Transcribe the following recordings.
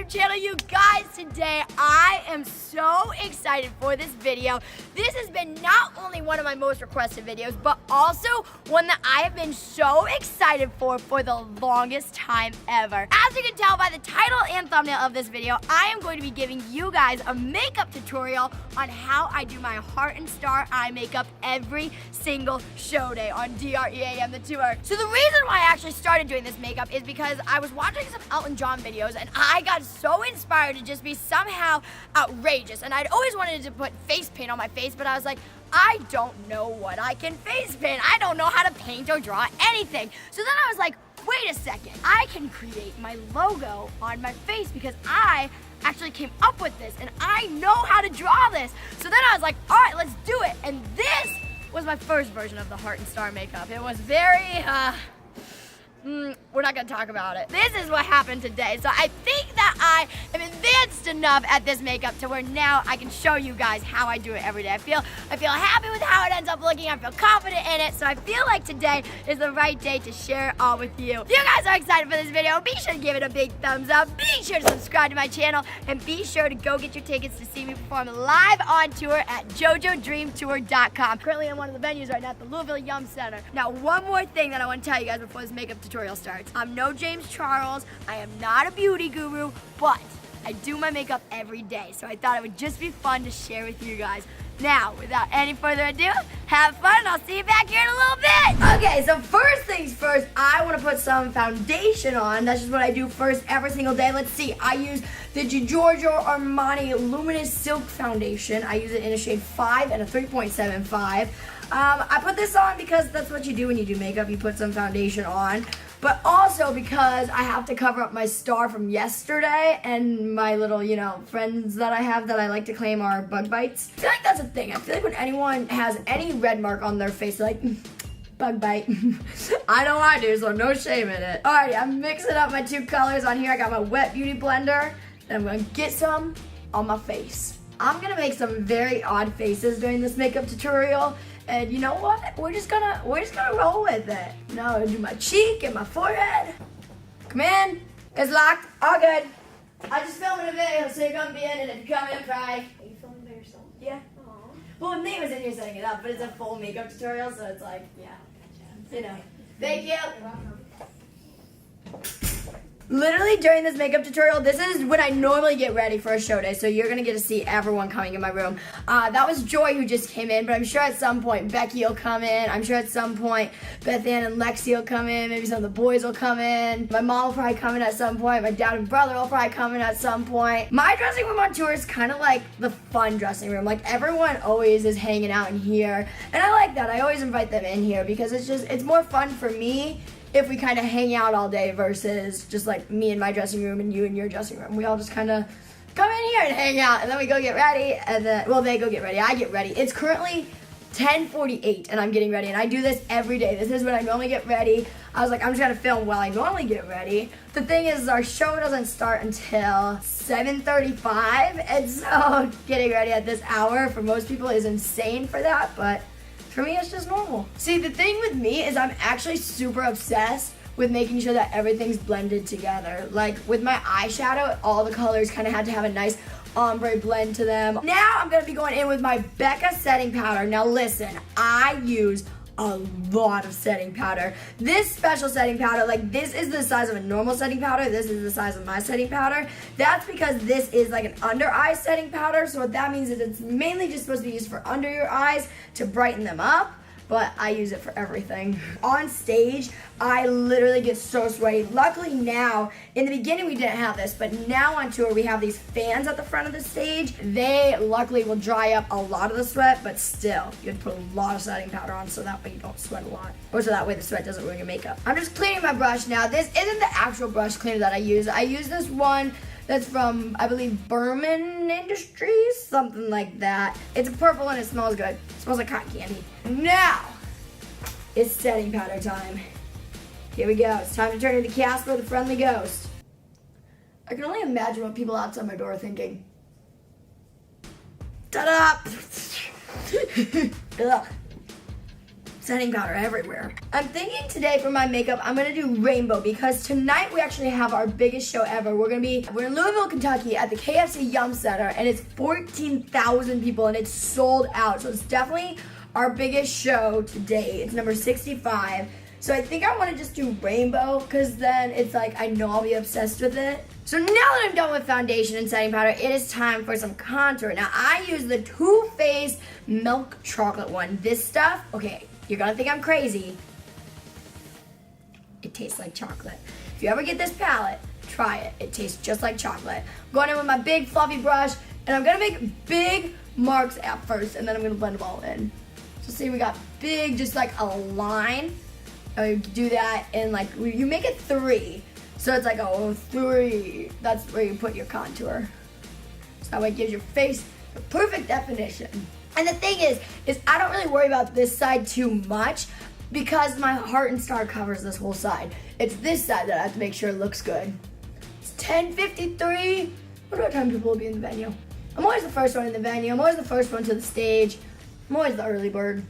channel, you guys. Today I am so excited for this video. This has been not only one of my most requested videos, but also one that I have been so excited for the longest time ever. As you can tell by the title and thumbnail of this video, I am going to be giving you guys a makeup tutorial on how I do my heart and star eye makeup every single show day on DREAM the tour. So the reason why I actually started doing this makeup is because I was watching some Elton John videos and I got so inspired to just be somehow outrageous. And I'd always wanted to put face paint on my face, but I was like, I don't know what I can face paint. I don't know how to paint or draw anything. So then I was like, wait a second, I can create my logo on my face because I actually came up with this and I know how to draw this. So then I was like, all right, let's do it. And this was my first version of the heart and star makeup. It was very, we're not gonna talk about it. This is what happened today. So I think that I am advanced enough at this makeup to where now I can show you guys how I do it every day. I feel happy with how it ends up looking. I feel confident in it. So I feel like today is the right day to share it all with you. If you guys are excited for this video, be sure to give it a big thumbs up. Be sure to subscribe to my channel and be sure to go get your tickets to see me perform live on tour at JoJoDreamTour.com. Currently in one of the venues right now at the Louisville Yum Center. Now, one more thing that I want to tell you guys before this makeup tutorial starts. I'm no James Charles. I am not a beauty guru, but I do my makeup every day. So I thought it would just be fun to share with you guys. Now, without any further ado, have fun. I'll see you back here in a little bit. Okay, so first things first, I want to put some foundation on. That's just what I do first every single day. Let's see. I use the JoJo Armani Luminous Silk Foundation. I use it in a shade 5 and a 3.75. I put this on because that's what you do when you do makeup. You put some foundation on. But also because I have to cover up my star from yesterday and my little, friends that I have that I like to claim are bug bites. I feel like that's a thing. I feel like when anyone has any red mark on their face, they're like, bug bite. I know I do, so no shame in it. Alrighty, I'm mixing up my two colors on here. I got my Wet Beauty blender, and I'm gonna get some on my face. I'm gonna make some very odd faces during this makeup tutorial. And you know what? We're just gonna roll with it. Now I'm gonna do my cheek and my forehead. Come in. It's locked. All good. I just filmed a video, so you're gonna be in it and come in, cry. Are you filming by yourself? Yeah. Aww. Well, Nate was in here setting it up, but it's a full makeup tutorial, so it's like, yeah. Gotcha. Thank you. You're welcome. Literally during this makeup tutorial, this is when I normally get ready for a show day, so you're gonna get to see everyone coming in my room. That was Joy who just came in, but I'm sure at some point Becky will come in. I'm sure at some point Beth Ann and Lexi will come in. Maybe some of the boys will come in. My mom will probably come in at some point. My dad and brother will probably come in at some point. My dressing room on tour is kind of like the fun dressing room. Like everyone always is hanging out in here, and I like that. I always invite them in here because it's more fun for me if we kind of hang out all day versus just like me in my dressing room and you in your dressing room. We all just kind of come in here and hang out, and then we go get ready, and then, well, they go get ready, I get ready. It's currently 10:48 and I'm getting ready, and I do this every day. This is when I normally get ready. I was like, I'm just gonna film while I normally get ready. The thing is, our show doesn't start until 7:35, and so getting ready at this hour for most people is insane for that, but for me, it's just normal. See, the thing with me is I'm actually super obsessed with making sure that everything's blended together. Like with my eyeshadow, all the colors kind of had to have a nice ombre blend to them. Now I'm gonna be going in with my Becca setting powder. Now listen, I use a lot of setting powder. This special setting powder, like this is the size of a normal setting powder. This is the size of my setting powder. That's because this is like an under eye setting powder. So what that means is it's mainly just supposed to be used for under your eyes to brighten them up, but I use it for everything. On stage, I literally get so sweaty. Luckily now, in the beginning we didn't have this, but now on tour we have these fans at the front of the stage. They luckily will dry up a lot of the sweat, but still, you have to put a lot of setting powder on so that way you don't sweat a lot. Or so that way the sweat doesn't ruin your makeup. I'm just cleaning my brush now. This isn't the actual brush cleaner that I use. I use this one that's from, I believe, Berman Industries, something like that. It's purple and it smells good. It smells like cotton candy. Now, it's setting powder time. Here we go. It's time to turn into Casper the Friendly Ghost. I can only imagine what people outside my door are thinking. Ta-da! Ugh. setting powder everywhere. I'm thinking today for my makeup, I'm gonna do rainbow because tonight we actually have our biggest show ever. We're in Louisville, Kentucky at the KFC Yum Center, and it's 14,000 people and it's sold out. So it's definitely our biggest show to date. It's number 65. So I think I want to just do rainbow because then it's like I know I'll be obsessed with it. So now that I'm done with foundation and setting powder, it is time for some contour. Now I use the Too Faced Milk Chocolate one. This stuff, okay, you're gonna think I'm crazy. It tastes like chocolate. If you ever get this palette, try it. It tastes just like chocolate. I'm going in with my big fluffy brush and I'm gonna make big marks at first and then I'm gonna blend them all in. So see, we got big, just like a line. And we do that in like, you make it 3. So it's like, oh, 3. That's where you put your contour. So that way it gives your face the perfect definition. And the thing is I don't really worry about this side too much because my heart and star covers this whole side. It's this side that I have to make sure it looks good. It's 10:53. What about time people will be in the venue? I'm always the first one in the venue. I'm always the first one to the stage. I'm always the early bird.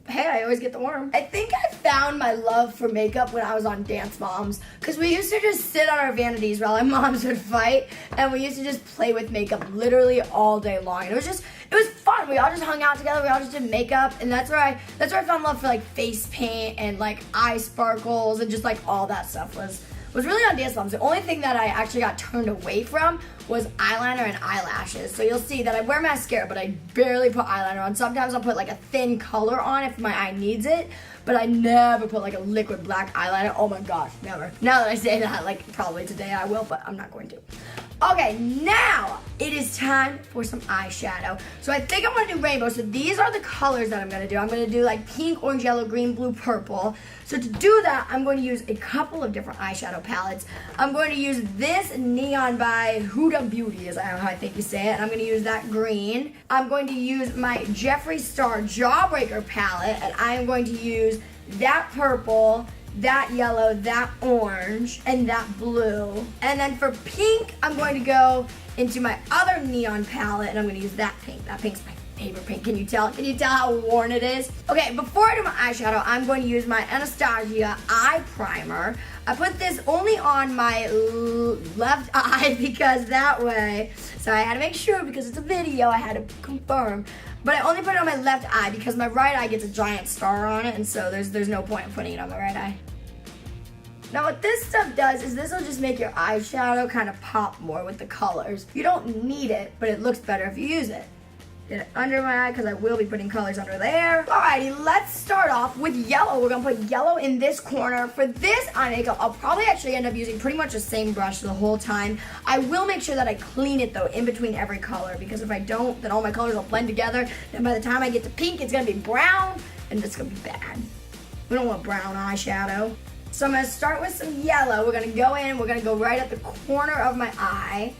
Hey, I always get the worm. I think I found my love for makeup when I was on Dance Moms, because we used to just sit on our vanities while our moms would fight, and we used to just play with makeup literally all day long. And it was fun. We all just hung out together. We all just did makeup, and that's where I found love for like face paint and like eye sparkles and just like all that stuff was really on Dance Moms. The only thing that I actually got turned away from was eyeliner and eyelashes. So you'll see that I wear mascara, but I barely put eyeliner on. Sometimes I'll put like a thin color on if my eye needs it, but I never put like a liquid black eyeliner. Oh my gosh, never. Now that I say that, like probably today I will, but I'm not going to. Okay, now it is time for some eyeshadow. So I think I'm gonna do rainbow. So these are the colors that I'm gonna do. I'm gonna do like pink, orange, yellow, green, blue, purple. So to do that, I'm going to use a couple of different eyeshadow palettes. I'm going to use this Neon by Huda Beauty, is how I think you say it. And I'm gonna use that green. I'm going to use my Jeffree Star Jawbreaker palette, and I am going to use that purple, that yellow, that orange, and that blue. And then for pink, I'm going to go into my other neon palette, and I'm going to use that pink. That pink's my favorite pink. Can you tell? Can you tell how worn it is? Okay, before I do my eyeshadow, I'm going to use my Anastasia eye primer. I put this only on my left eye because that way, so I had to make sure because it's a video, I had to confirm. But I only put it on my left eye because my right eye gets a giant star on it, and so there's no point in putting it on my right eye. Now what this stuff does is this will just make your eyeshadow kind of pop more with the colors. You don't need it, but it looks better if you use it. Get it under my eye because I will be putting colors under there. Alrighty, let's start off with yellow. We're gonna put yellow in this corner. For this eye makeup, I'll probably actually end up using pretty much the same brush the whole time. I will make sure that I clean it though in between every color, because if I don't, then all my colors will blend together. Then by the time I get to pink, it's gonna be brown and it's gonna be bad. We don't want brown eyeshadow. So I'm gonna start with some yellow. We're gonna go in, we're gonna go right at the corner of my eye.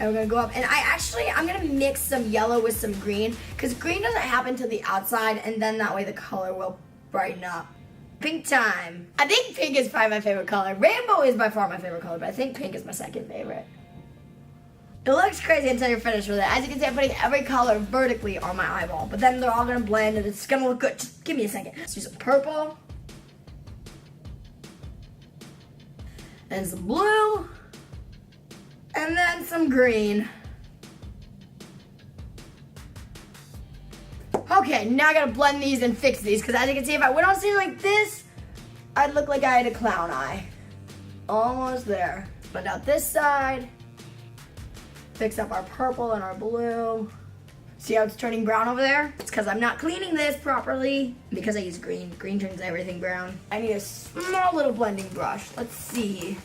And we're gonna go up, and I'm gonna mix some yellow with some green, because green doesn't happen to the outside, and then that way the color will brighten up. Pink time. I think pink is probably my favorite color. Rainbow is by far my favorite color, but I think pink is my second favorite. It looks crazy until you're finished with it. As you can see, I'm putting every color vertically on my eyeball, but then they're all gonna blend, and it's gonna look good. Just give me a second. Let's do some purple. And some blue. And then some green. Okay, now I gotta blend these and fix these, because as you can see, if I went on stage like this, I'd look like I had a clown eye. Almost there. Blend out this side. Fix up our purple and our blue. See how it's turning brown over there? It's because I'm not cleaning this properly. Because I use green. Green turns everything brown. I need a small little blending brush. Let's see.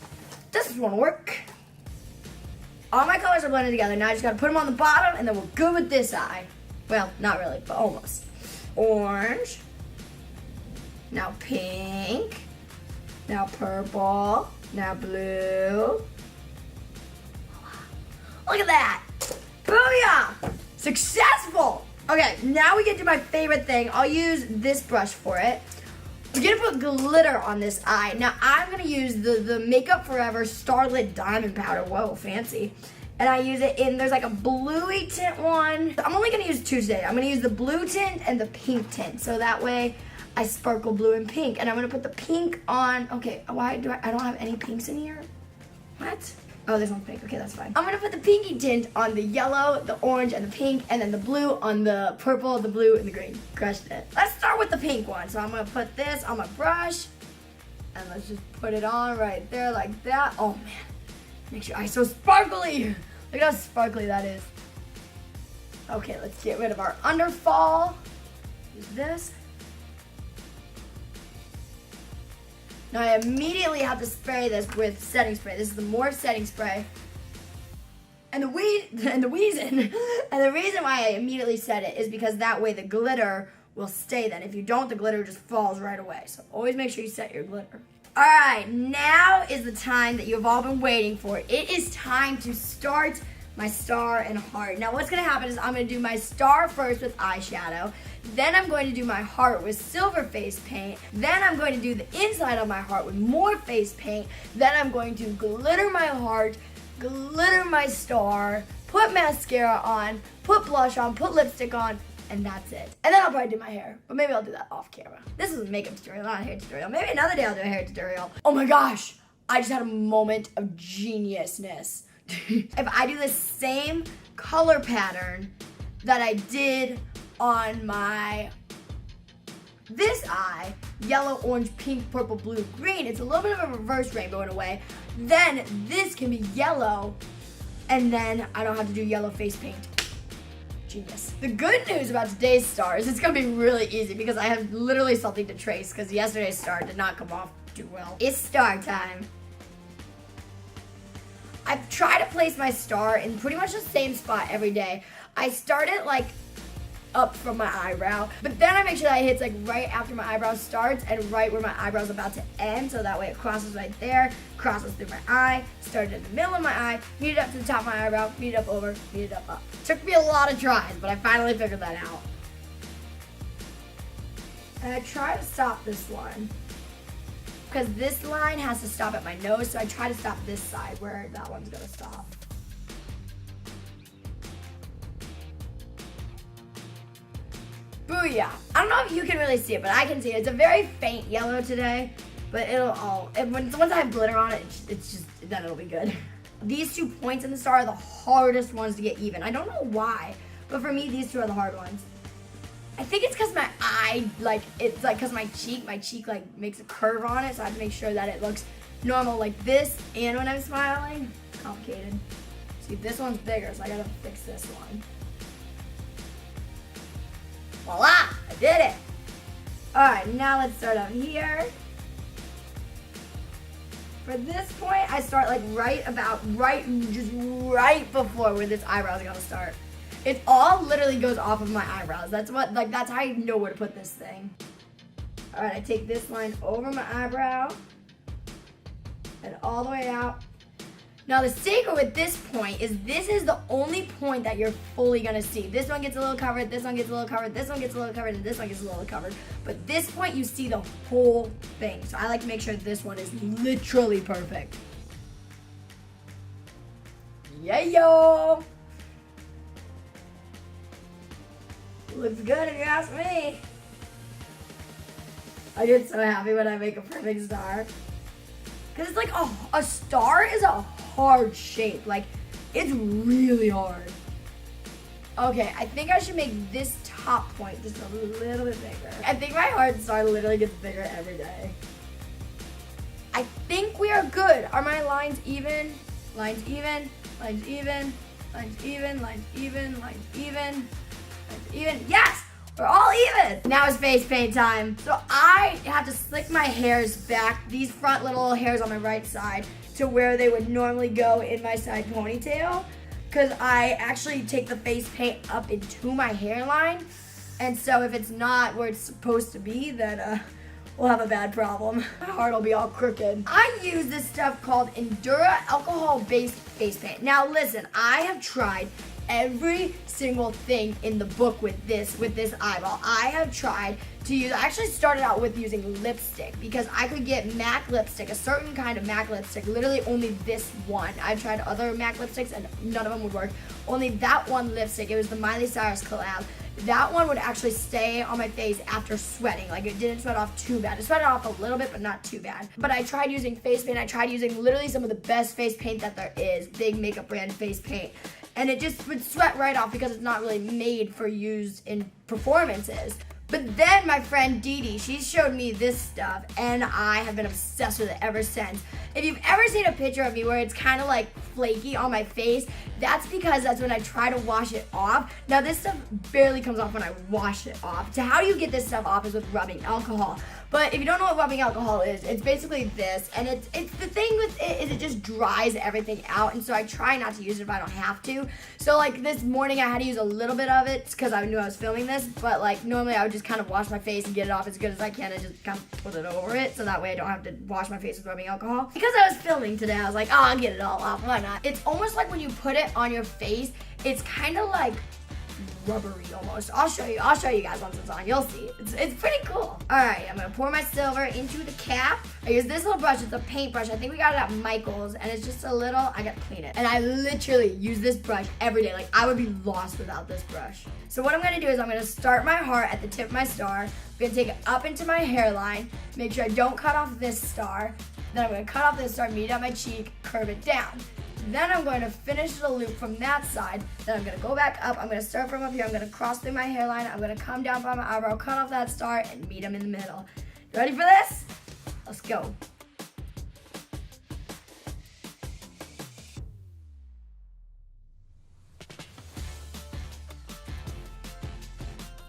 This won't work. All my colors are blended together. Now I just gotta put them on the bottom, and then we're good with this eye. Well, not really, but almost. Orange. Now pink. Now purple. Now blue. Look at that. Booyah! Successful! Okay, now we get to my favorite thing. I'll use this brush for it. We're gonna put glitter on this eye. Now I'm gonna use the Makeup Forever Starlit Diamond Powder. Whoa, fancy. And I use it in, there's like a bluey tint one. I'm only gonna use two today. I'm gonna use the blue tint and the pink tint. So that way I sparkle blue and pink, and I'm gonna put the pink on. Okay, why do I don't have any pinks in here? What? Oh, this one's pink. Okay, that's fine. I'm gonna put the pinky tint on the yellow, the orange, and the pink, and then the blue on the purple, the blue, and the green. Crushed it. Let's start with the pink one. So I'm gonna put this on my brush, and let's just put it on right there like that. Oh man, makes your eyes so sparkly. Look at how sparkly that is. Okay, let's get rid of our underfall. Use this. Now I immediately have to spray this with setting spray. This is the Morph setting spray. And the reason why I immediately set it is because that way the glitter will stay then. If you don't, the glitter just falls right away. So always make sure you set your glitter. All right, now is the time that you've all been waiting for. It is time to start my star and heart. Now what's gonna happen is I'm gonna do my star first with eyeshadow. Then I'm going to do my heart with silver face paint. Then I'm going to do the inside of my heart with more face paint. Then I'm going to glitter my heart, glitter my star, put mascara on, put blush on, put lipstick on, and that's it. And then I'll probably do my hair, but maybe I'll do that off camera. This is a makeup tutorial, not a hair tutorial. Maybe another day I'll do a hair tutorial. Oh my gosh, I just had a moment of geniusness. If I do the same color pattern that I did on this eye, yellow, orange, pink, purple, blue, green, it's a little bit of a reverse rainbow in a way, then this can be yellow, and then I don't have to do yellow face paint. Genius. The good news about today's star is it's gonna be really easy because I have literally something to trace because yesterday's star did not come off too well. It's star time. I try to place my star in pretty much the same spot every day. I start it like up from my eyebrow, but then I make sure that it hits like right after my eyebrow starts and right where my eyebrow's about to end, so that way it crosses right there, crosses through my eye, started in the middle of my eye, meet it up to the top of my eyebrow, meet it up over, meet it up. Took me a lot of tries, but I finally figured that out. And I try to stop this one because this line has to stop at my nose, so I try to stop this side where that one's gonna stop. Booyah. I don't know if you can really see it, but I can see it. It's a very faint yellow today, but once I have glitter on it, then it'll be good. These 2 points in the star are the hardest ones to get even. I don't know why, but for me, these 2 are the hard ones. I think it's because my eye, because my cheek makes a curve on it, so I have to make sure that it looks normal like this, and when I'm smiling, it's complicated. See, this one's bigger, so I gotta fix this one. Voila! I did it! Alright, now let's start out here. For this point, I start right before where this eyebrow is gonna start. It all literally goes off of my eyebrows. That's how I know where to put this thing. Alright, I take this line over my eyebrow and all the way out. Now the secret with this point is this is the only point that you're fully gonna see. This one gets a little covered, this one gets a little covered, this one gets a little covered, and this one gets a little covered. But this point you see the whole thing. So I like to make sure this one is literally perfect. Yeah, yo! Looks good if you ask me. I get so happy when I make a perfect star. Because it's like a star is a hard shape. It's really hard. Okay, I think I should make this top point just a little bit bigger. I think my heart star literally gets bigger every day. I think we are good. Are my lines even? Lines even, lines even, lines even, lines even, lines even, lines even. Yes! We're all even! Now it's face paint time. So I have to slick my hairs back, these front little hairs on my right side, to where they would normally go in my side ponytail. Because I actually take the face paint up into my hairline. And so if it's not where it's supposed to be, then we'll have a bad problem. My heart will be all crooked. I use this stuff called Endura alcohol-based face paint. Now listen, I have tried every single thing in the book with this eyeball. I have tried to use, I actually started out with using lipstick because I could get MAC lipstick, a certain kind of MAC lipstick, literally only this one. I've tried other MAC lipsticks and none of them would work. Only that one lipstick, it was the Miley Cyrus collab. that one would actually stay on my face after sweating. Like, it didn't sweat off too bad. It sweated off a little bit, but not too bad. But I tried using face paint. I tried using literally some of the best face paint that there is, big makeup brand face paint. And it just would sweat right off because it's not really made for use in performances. But then my friend Dee Dee, she showed me this stuff, and I have been obsessed with it ever since. If you've ever seen a picture of me where it's kind of like flaky on my face, that's because that's when I try to wash it off. Now this stuff barely comes off when I wash it off. So how do you get this stuff off is with rubbing alcohol. But if you don't know what rubbing alcohol is, it's basically this, and it's the thing with it is it just dries everything out, and so I try not to use it if I don't have to. So like this morning I had to use a little bit of it because I knew I was filming this, but like normally I would just kind of wash my face and get it off as good as I can and just kind of put it over it, so that way I don't have to wash my face with rubbing alcohol. Because I was filming today, I was like, oh, I'll get it all off, why not? It's almost like when you put it on your face, it's kind of like rubbery almost. I'll show you guys once it's on. You'll see. It's pretty cool. Alright, I'm gonna pour my silver into the cap. I use this little brush. It's a paint brush. I think we got it at Michael's, and it's just a little, I gotta clean it. And I literally use this brush every day. Like, I would be lost without this brush. So what I'm gonna do is I'm gonna start my heart at the tip of my star. I'm gonna take it up into my hairline, make sure I don't cut off this star. Then I'm gonna cut off this star, meet it at my cheek, curve it down. Then I'm going to finish the loop from that side. Then I'm going to go back up. I'm going to start from up here. I'm going to cross through my hairline. I'm going to come down by my eyebrow, cut off that star, and meet them in the middle. You ready for this? Let's go.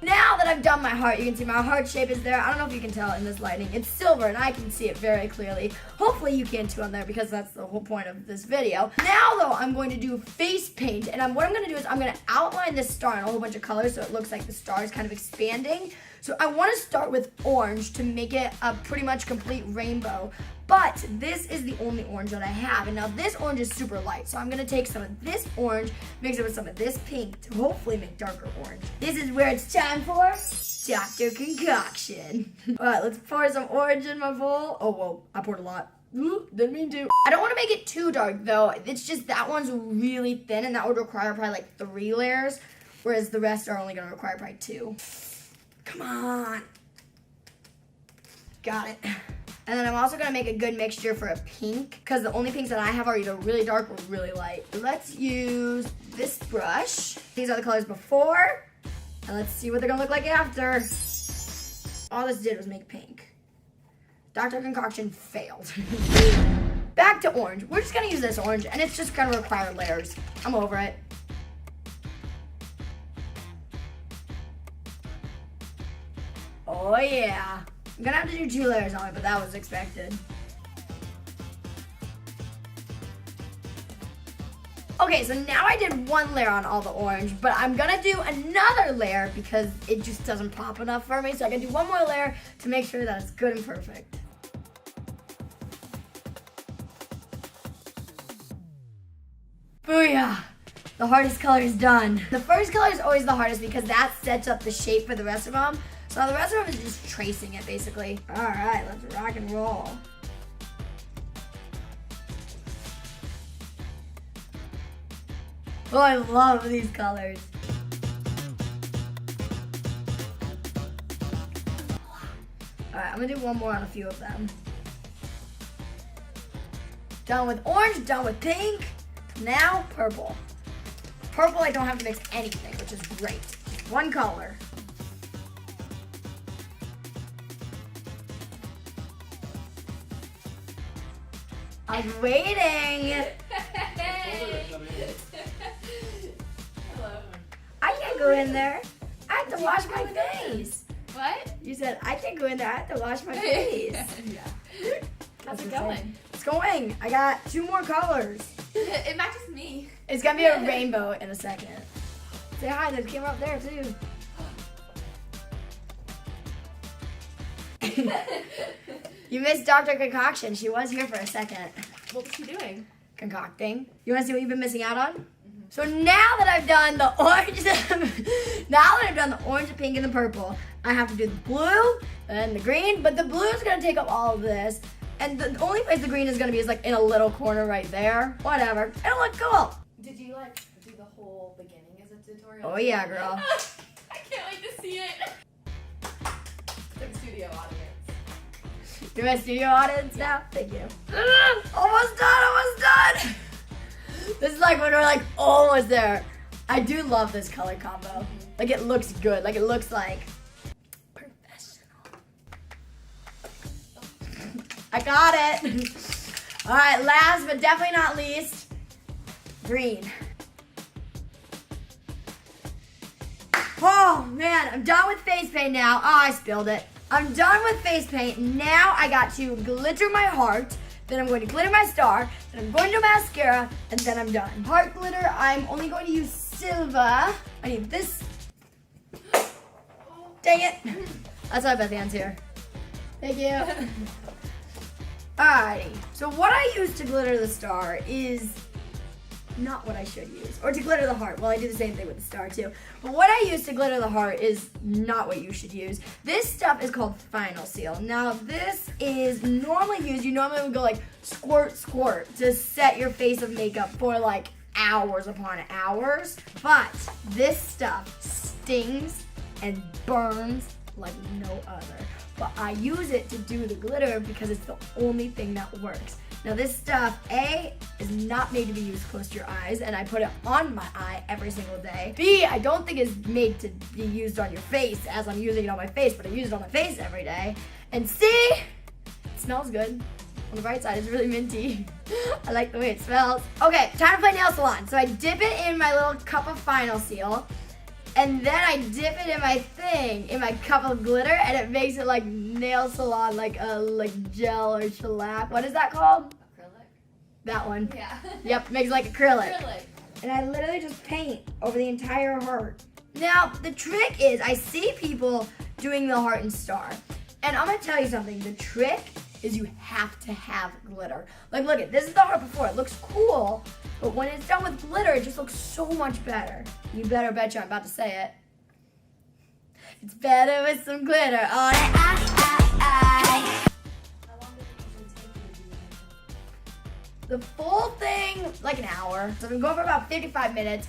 Now that I've done my heart, you can see my heart shape is there. I don't know if you can tell in this lighting. It's silver and I can see it very clearly. Hopefully you can too on there because that's the whole point of this video. Now though, I'm going to do face paint, and what I'm going to do is I'm going to outline this star in a whole bunch of colors so it looks like the star is kind of expanding. So I want to start with orange to make it a pretty much complete rainbow. But this is the only orange that I have. And now this orange is super light. So I'm going to take some of this orange, mix it with some of this pink to hopefully make darker orange. This is where it's time for Dr. Concoction. All right, let's pour some orange in my bowl. Oh, whoa, I poured a lot. Ooh, didn't mean to. I don't want to make it too dark though. It's just that one's really thin and that would require probably like 3 layers. Whereas the rest are only going to require probably 2. Come on. Got it. And then I'm also going to make a good mixture for a pink because the only pinks that I have are either really dark or really light. Let's use this brush. These are the colors before. And let's see what they're going to look like after. All this did was make pink. Dr. Concoction failed. Back to orange. We're just going to use this orange and it's just going to require layers. I'm over it. Oh yeah. I'm gonna have to do 2 layers on it, but that was expected. Okay, so now I did 1 layer on all the orange, but I'm gonna do another layer because it just doesn't pop enough for me. So I can do 1 more layer to make sure that it's good and perfect. Booyah! The hardest color is done. The first color is always the hardest because that sets up the shape for the rest of them. So the rest of them is just tracing it, basically. All right, let's rock and roll. Oh, I love these colors. All right, I'm gonna do 1 more on a few of them. Done with orange, done with pink. Now purple. Purple, I don't have to mix anything, which is great. 1 color. I was waiting. Hello. I can't go in there. I have to wash my face. What? You said I can't go in there. I have to wash my face. Yeah. How's it going? It's going. I got 2 more colors. It matches me. It's gonna be a rainbow in a second. Say hi. There's a camera up there too. You missed Dr. Concoction. She was here for a second. What was she doing? Concocting. You want to see what you've been missing out on? Mm-hmm. So now that I've done the orange, the pink, and the purple, I have to do the blue and the green. But the blue is gonna take up all of this, and the only place the green is gonna be is like in a little corner right there. Whatever. It'll look cool. Did you like do the whole beginning as a tutorial? Oh yeah, girl. I can't can't wait to see it. Like studio audience. You're my studio audience now? Thank you. Almost done. This is like when we're like almost there. I do love this color combo. Like it looks good. Like it looks like professional. I got it. All right, last but definitely not least, green. Oh man, I'm done with face paint now. Oh, I spilled it. I'm done with face paint. Now I got to glitter my heart. Then I'm going to glitter my star. Then I'm going to mascara. And then I'm done. Heart glitter, I'm only going to use silver. I need this. Dang it. That's why Beth-Ann's here. Thank you. Alrighty. So what I use to glitter the star is not what I should use. Or to glitter the heart. Well, I do the same thing with the star too. But what I use to glitter the heart is not what you should use. This stuff is called Final Seal. Now, this is normally used, you normally would go like squirt, squirt to set your face of makeup for like hours upon hours. But this stuff stings and burns like no other. But I use it to do the glitter because it's the only thing that works. Now this stuff, A, is not made to be used close to your eyes, and I put it on my eye every single day. B, I don't think it's made to be used on your face as I'm using it on my face, but I use it on my face every day. And C, it smells good. On the bright side, it's really minty. I like the way it smells. Okay, time to play nail salon. So I dip it in my little cup of Final Seal, and then I dip it in my thing, in my cup of glitter, and it makes it like nail salon, like gel or shellac. What is that called? Acrylic. That one. Yeah. Yep, makes it like acrylic. Acrylic. And I literally just paint over the entire heart. Now, the trick is, I see people doing the heart and star. And I'm gonna tell you something, the trick is you have to have glitter. Like, look, this is the heart before. It looks cool, but when it's done with glitter, it just looks so much better. You better bet you I'm about to say it. It's better with some glitter on it. How long does it usually take you to do that? The full thing, like an hour. So I'm going for about 55 minutes.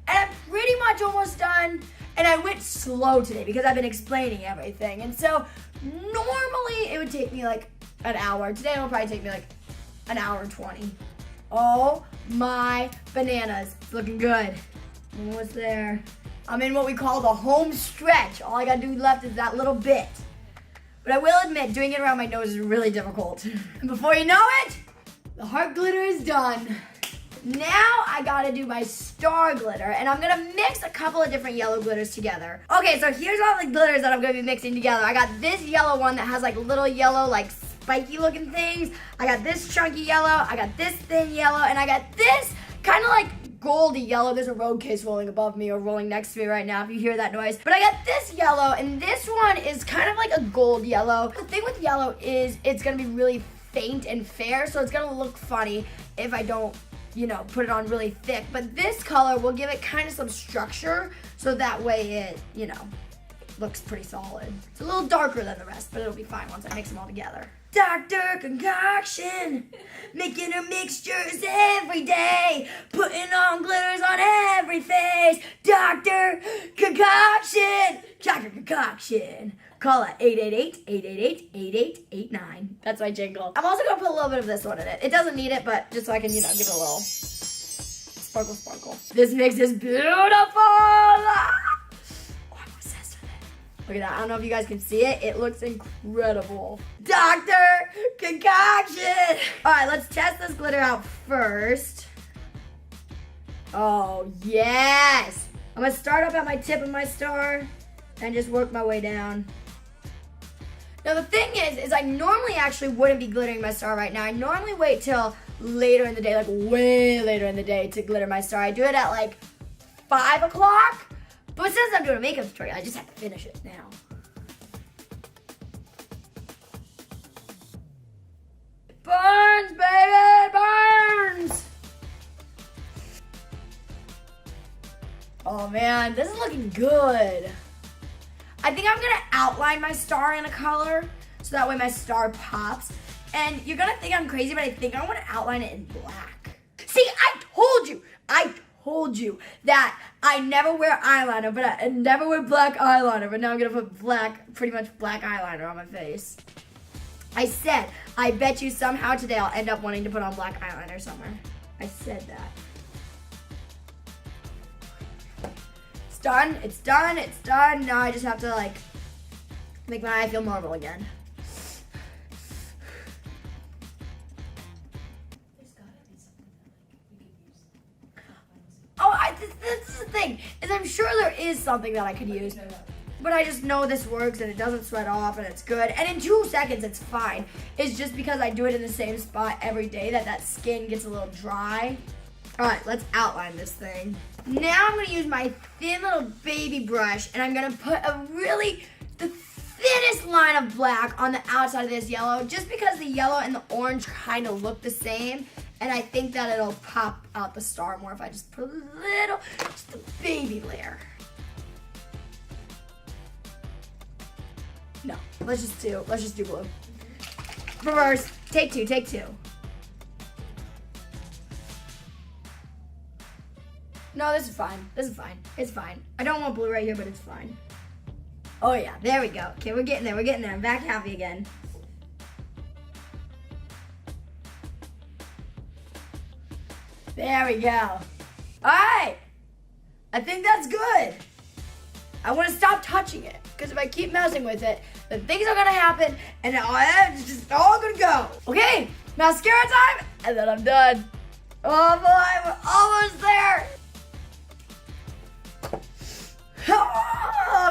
And I'm pretty much almost done. And I went slow today because I've been explaining everything. And so normally it would take me like an hour. Today it'll probably take me like an hour and 20. Oh my bananas. It's looking good. Almost there. I'm in what we call the home stretch. All I gotta do left is that little bit. But I will admit, doing it around my nose is really difficult. And before you know it, the heart glitter is done. Now I gotta do my star glitter, and I'm gonna mix a couple of different yellow glitters together. Okay, so here's all the glitters that I'm gonna be mixing together. I got this yellow one that has like little yellow, like spiky looking things. I got this chunky yellow, I got this thin yellow, and I got this kind of like goldy yellow. There's a road case rolling above me or rolling next to me right now if you hear that noise. But I got this yellow, and this one is kind of like a gold yellow. The thing with yellow is it's gonna be really faint and fair, so it's gonna look funny if I don't, you know, put it on really thick. But this color will give it kind of some structure, so that way it, you know, looks pretty solid. It's a little darker than the rest, but it'll be fine once I mix them all together. Dr. Concoction, making her mixtures every day, putting on glitters on every face. Dr. Concoction, Dr. Concoction. Call at 888-888-8889. That's my jingle. I'm also gonna put a little bit of this one in it. It doesn't need it, but just so I can, you know, give it a little sparkle, sparkle. This mix is beautiful. I'm obsessed with it. Look at that. I don't know if you guys can see it. It looks incredible. Dr. Concoction. All right, let's test this glitter out first. Oh, yes. I'm gonna start up at my tip of my star and just work my way down. Now the thing is I normally actually wouldn't be glittering my star right now. I normally wait till later in the day, like way later in the day to glitter my star. I do it at like 5 o'clock. But since I'm doing a makeup tutorial, I just have to finish it now. Burns, baby, burns! Oh man, this is looking good. I think I'm gonna outline my star in a color so that way my star pops. And you're gonna think I'm crazy, but I think I wanna outline it in black. See, I told you that I never wear eyeliner, but I never wear black eyeliner, but now I'm gonna put pretty much black eyeliner on my face. I said, I bet you somehow today I'll end up wanting to put on black eyeliner somewhere. I said that. It's done, it's done, it's done. Now I just have to like, make my eye feel normal again. This is the thing, is I'm sure there is something that I could use, but I just know this works and it doesn't sweat off and it's good. And in 2 seconds, it's fine. It's just because I do it in the same spot every day that skin gets a little dry. All right, let's outline this thing. Now I'm gonna use my thin little baby brush and I'm gonna put the thinnest line of black on the outside of this yellow, just because the yellow and the orange kind of look the same. And I think that it'll pop out the star more if I just put just a baby layer. No, let's just do blue. Reverse, take two. No, this is fine, it's fine. I don't want blue right here, but it's fine. Oh yeah, there we go. Okay, we're getting there, I'm back happy again. There we go. All right, I think that's good. I want to stop touching it, because if I keep messing with it, then things are gonna happen, and it's just all gonna go. Okay, mascara time, and then I'm done. Oh boy, we're almost there.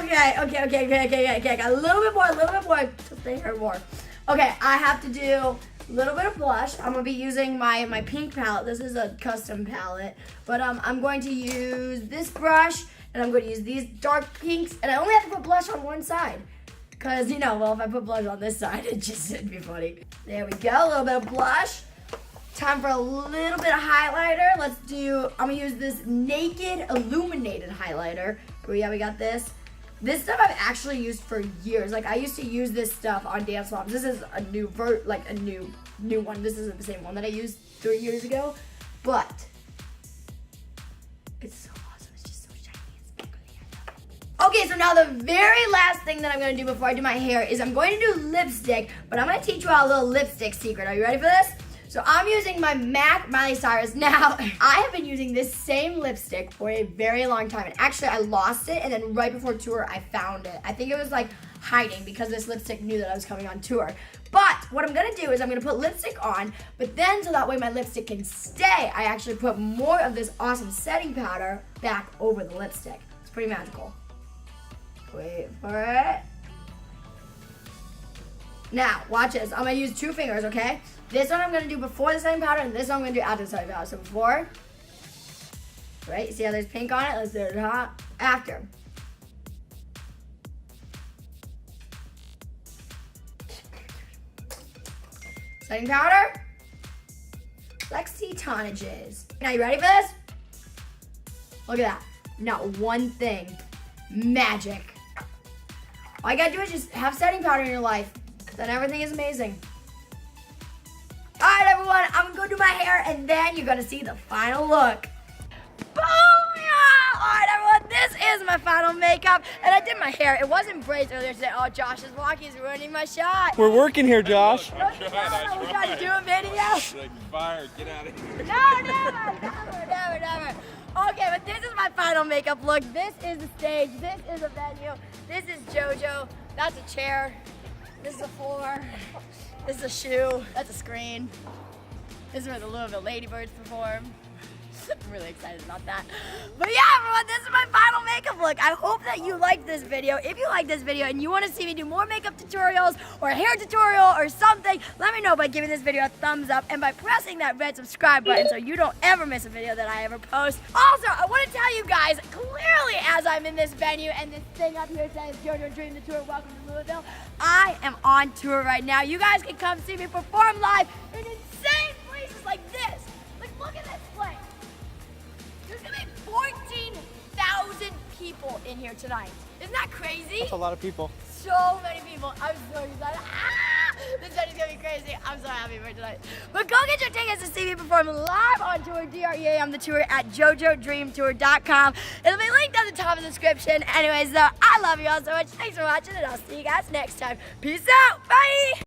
Okay. Got a little bit more. Just the hair more. Okay, I have to do a little bit of blush. I'm gonna be using my pink palette. This is a custom palette, but I'm going to use this brush, and I'm going to use these dark pinks, and I only have to put blush on one side, because if I put blush on this side, it'd be funny. There we go, a little bit of blush. Time for a little bit of highlighter. I'm gonna use this Naked Illuminated highlighter. We got this. This stuff I've actually used for years. Like, I used to use this stuff on Dance Moms. This is a new new one. This isn't the same one that I used 3 years ago, but it's so awesome. It's just so shiny and sparkly. Okay, so now the very last thing that I'm gonna do before I do my hair is I'm going to do lipstick, but I'm gonna teach you all a little lipstick secret. Are you ready for this? So I'm using my MAC Miley Cyrus. Now, I have been using this same lipstick for a very long time. And actually, I lost it, and then right before tour, I found it. I think it was like hiding because this lipstick knew that I was coming on tour. But what I'm gonna do is I'm gonna put lipstick on, but then so that way my lipstick can stay, I actually put more of this awesome setting powder back over the lipstick. It's pretty magical. Wait for it. Now, watch this. I'm gonna use 2 fingers, okay? This one I'm gonna do before the setting powder, and this one I'm gonna do after the setting powder. So before, right? You see how there's pink on it? Let's do it after. Setting powder. Lexi Tonages. Now, you ready for this? Look at that. Not one thing. Magic. All you gotta do is just have setting powder in your life. Then everything is amazing. All right, everyone, I'm gonna go do my hair, and then you're gonna see the final look. Boom! Yeah! All right, everyone, this is my final makeup, and I did my hair. It wasn't braids earlier today. Oh, Josh is walking, he's ruining my shot. We're working here, Josh. We gotta do a video. Like fire, get out of here. No, never. Okay, but this is my final makeup look. This is the stage. This is a venue. This is JoJo. That's a chair. This is a floor. This is a shoe. That's a screen. This is where the Louisville Ladybirds perform. I'm really excited about that. But yeah, everyone, this is my final makeup look. I hope that you liked this video. If you like this video and you want to see me do more makeup tutorials or a hair tutorial or something, let me know by giving this video a thumbs up and by pressing that red subscribe button so you don't ever miss a video that I ever post. Also, I want to tell you guys, clearly as I'm in this venue and this thing up here says JoJo Dream the Tour, welcome to Louisville, I am on tour right now. You guys can come see me perform live in insane places like this. Like, look at this place. There's gonna be 14,000 people in here tonight. Isn't that crazy? That's a lot of people. So many people. I'm so excited. Ah! This night is gonna be crazy. I'm so happy for tonight. But go get your tickets to see me perform live on tour, DREA on the tour at JoJoDreamTour.com. It'll be linked at the top of the description. Anyways, though, I love you all so much. Thanks for watching, and I'll see you guys next time. Peace out. Bye.